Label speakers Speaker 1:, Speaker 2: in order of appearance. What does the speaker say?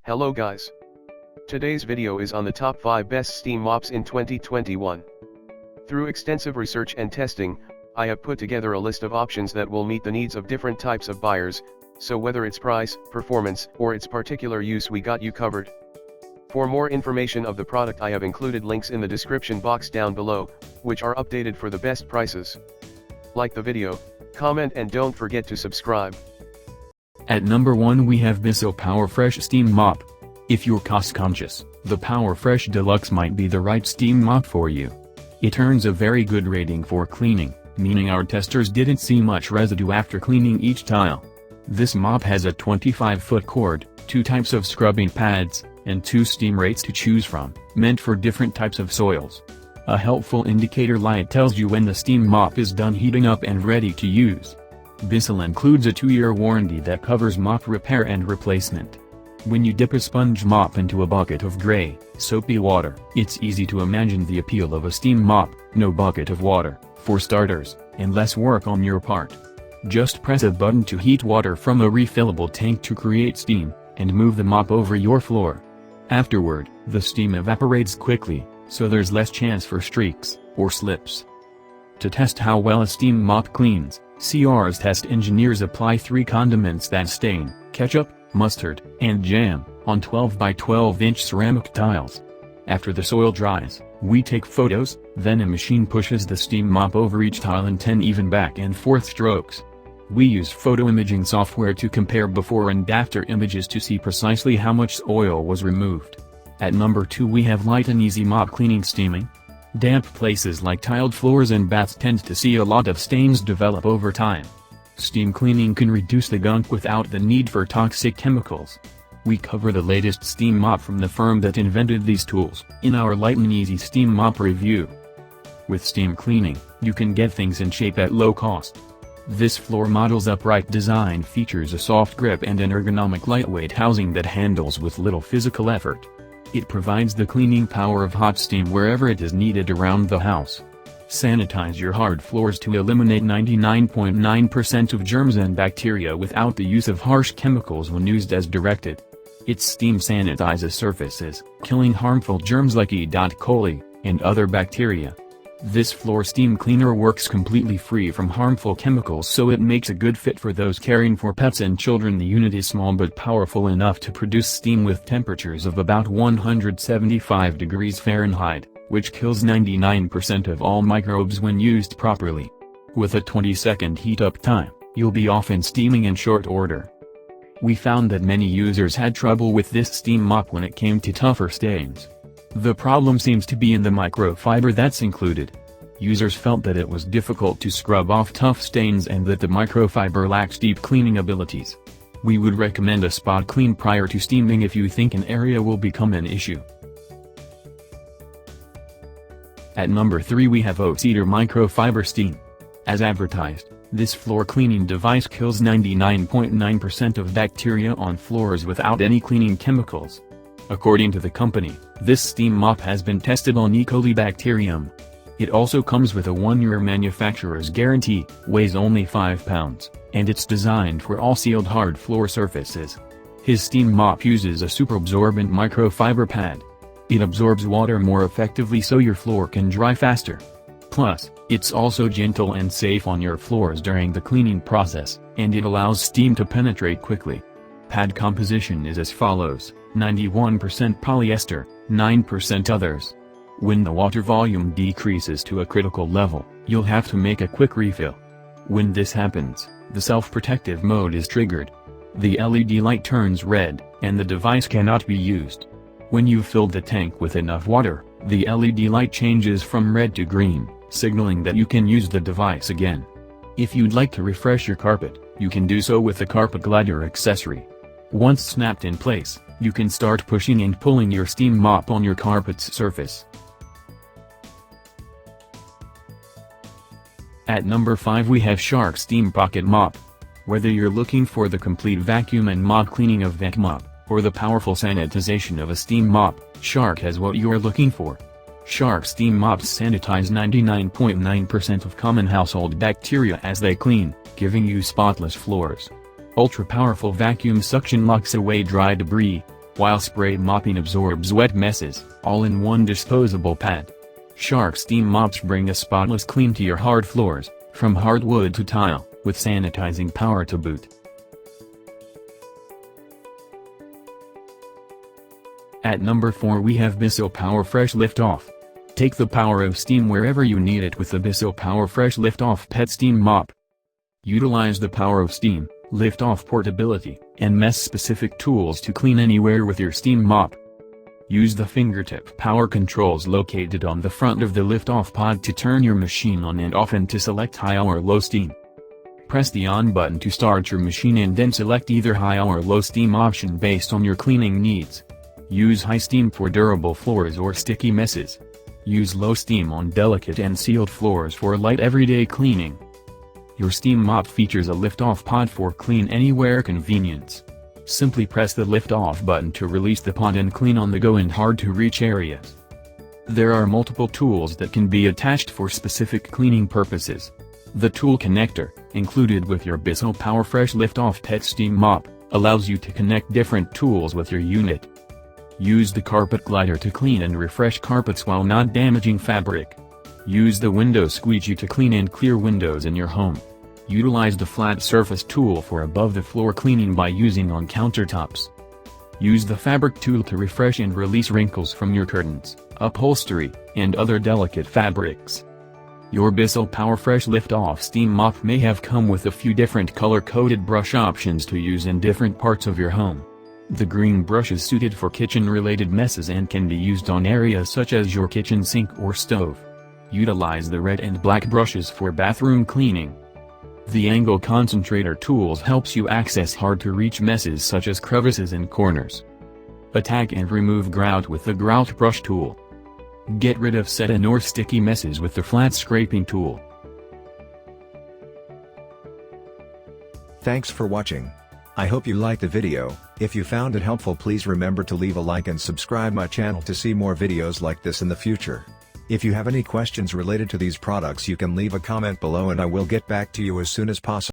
Speaker 1: Hello guys. Today's video is on the top 5 best steam mops in 2021. Through extensive research and testing, I have put together a list of options that will meet the needs of different types of buyers, so whether it's price, performance, or its particular use, we got you covered. For more information of the product, I have included links in the description box down below, which are updated for the best prices. Like the video, comment, and don't forget to subscribe.
Speaker 2: At number 1 we have BISSELL PowerFresh Steam Mop. If you're cost conscious, the PowerFresh Deluxe might be the right steam mop for you. It earns a very good rating for cleaning, meaning our testers didn't see much residue after cleaning each tile. This mop has a 25-foot cord, 2 types of scrubbing pads, and 2 steam rates to choose from, meant for different types of soils. A helpful indicator light tells you when the steam mop is done heating up and ready to use. BISSELL includes a 2-year warranty that covers mop repair and replacement. When you dip a sponge mop into a bucket of gray, soapy water, it's easy to imagine the appeal of a steam mop: no bucket of water, for starters, and less work on your part. Just press a button to heat water from a refillable tank to create steam, and move the mop over your floor. Afterward, the steam evaporates quickly, so there's less chance for streaks or slips. To test how well a steam mop cleans, CR's test engineers apply 3 condiments that stain: ketchup, mustard, and jam, on 12 by 12 inch ceramic tiles. After the soil dries, we take photos, then a machine pushes the steam mop over each tile in 10 even back and forth strokes. We use photo imaging software to compare before and after images to see precisely how much oil was removed. At number 2 we have Light and Easy Mop Cleaning Steaming. Damp places like tiled floors and baths tend to see a lot of stains develop over time. Steam cleaning can reduce the gunk without the need for toxic chemicals. We cover the latest steam mop from the firm that invented these tools in our Light and Easy Steam Mop review. With steam cleaning, you can get things in shape at low cost. This floor model's upright design features a soft grip and an ergonomic lightweight housing that handles with little physical effort. It provides the cleaning power of hot steam wherever it is needed around the house. Sanitize your hard floors to eliminate 99.9% of germs and bacteria without the use of harsh chemicals when used as directed. Its steam sanitizes surfaces, killing harmful germs like E. coli, and other bacteria. This floor steam cleaner works completely free from harmful chemicals, so it makes a good fit for those caring for pets and children. The unit is small but powerful enough to produce steam with temperatures of about 175 degrees Fahrenheit, which kills 99% of all microbes when used properly. With a 20-second heat-up time, you'll be off and steaming in short order. We found that many users had trouble with this steam mop when it came to tougher stains. The problem seems to be in the microfiber that's included. Users felt that it was difficult to scrub off tough stains and that the microfiber lacks deep cleaning abilities. We would recommend a spot clean prior to steaming if you think an area will become an issue. At number 3 we have Oat-Eater Microfiber Steam. As advertised, this floor cleaning device kills 99.9% of bacteria on floors without any cleaning chemicals. According to the company, this steam mop has been tested on E. coli bacterium. It also comes with a 1-year manufacturer's guarantee, weighs only 5 pounds, and it's designed for all sealed hard floor surfaces. His steam mop uses a super absorbent microfiber pad. It absorbs water more effectively so your floor can dry faster. Plus, it's also gentle and safe on your floors during the cleaning process, and it allows steam to penetrate quickly. Pad composition is as follows: 91% polyester, 9% others. When the water volume decreases to a critical level, you'll have to make a quick refill. When this happens, the self-protective mode is triggered. The LED light turns red, and the device cannot be used. When you've filled the tank with enough water, the LED light changes from red to green, signaling that you can use the device again. If you'd like to refresh your carpet, you can do so with the carpet glider accessory. Once snapped in place, you can start pushing and pulling your steam mop on your carpet's surface. At number 5 we have Shark Steam Pocket Mop. Whether you're looking for the complete vacuum and mop cleaning of Vec Mop, or the powerful sanitization of a steam mop, Shark has what you're looking for. Shark steam mops sanitize 99.9% of common household bacteria as they clean, giving you spotless floors. Ultra-powerful vacuum suction locks away dry debris. while spray mopping absorbs wet messes, all in one disposable pad. Shark steam mops bring a spotless clean to your hard floors, from hardwood to tile, with sanitizing power to boot. At number 4 we have BISSELL PowerFresh Lift-Off. Take the power of steam wherever you need it with the BISSELL PowerFresh Lift-Off Pet Steam Mop. Utilize the power of steam, lift-off portability, and mess-specific tools to clean anywhere with your steam mop. Use the fingertip power controls located on the front of the lift-off pod to turn your machine on and off and to select high or low steam. Press the on button to start your machine and then select either high or low steam option based on your cleaning needs. Use high steam for durable floors or sticky messes. Use low steam on delicate and sealed floors for light everyday cleaning. Your steam mop features a lift-off pod for clean anywhere convenience. Simply press the lift-off button to release the pod and clean on the go in hard-to-reach areas. There are multiple tools that can be attached for specific cleaning purposes. The tool connector, included with your BISSELL PowerFresh Lift-Off Pet Steam Mop, allows you to connect different tools with your unit. Use the carpet glider to clean and refresh carpets while not damaging fabric. Use the window squeegee to clean and clear windows in your home. Utilize the flat surface tool for above-the-floor cleaning by using on countertops. Use the fabric tool to refresh and release wrinkles from your curtains, upholstery, and other delicate fabrics. Your BISSELL PowerFresh Lift-Off Steam Mop may have come with a few different color-coded brush options to use in different parts of your home. The green brush is suited for kitchen-related messes and can be used on areas such as your kitchen sink or stove. Utilize the red and black brushes for bathroom cleaning. The angle concentrator tools helps you access hard-to-reach messes such as crevices and corners. Attack and remove grout with the grout brush tool. Get rid of set-in or sticky messes with the flat scraping tool.
Speaker 3: Thanks for watching. I hope you liked the video. If you found it helpful, please remember to leave a like and subscribe my channel to see more videos like this in the future. If you have any questions related to these products, you can leave a comment below and I will get back to you as soon as possible.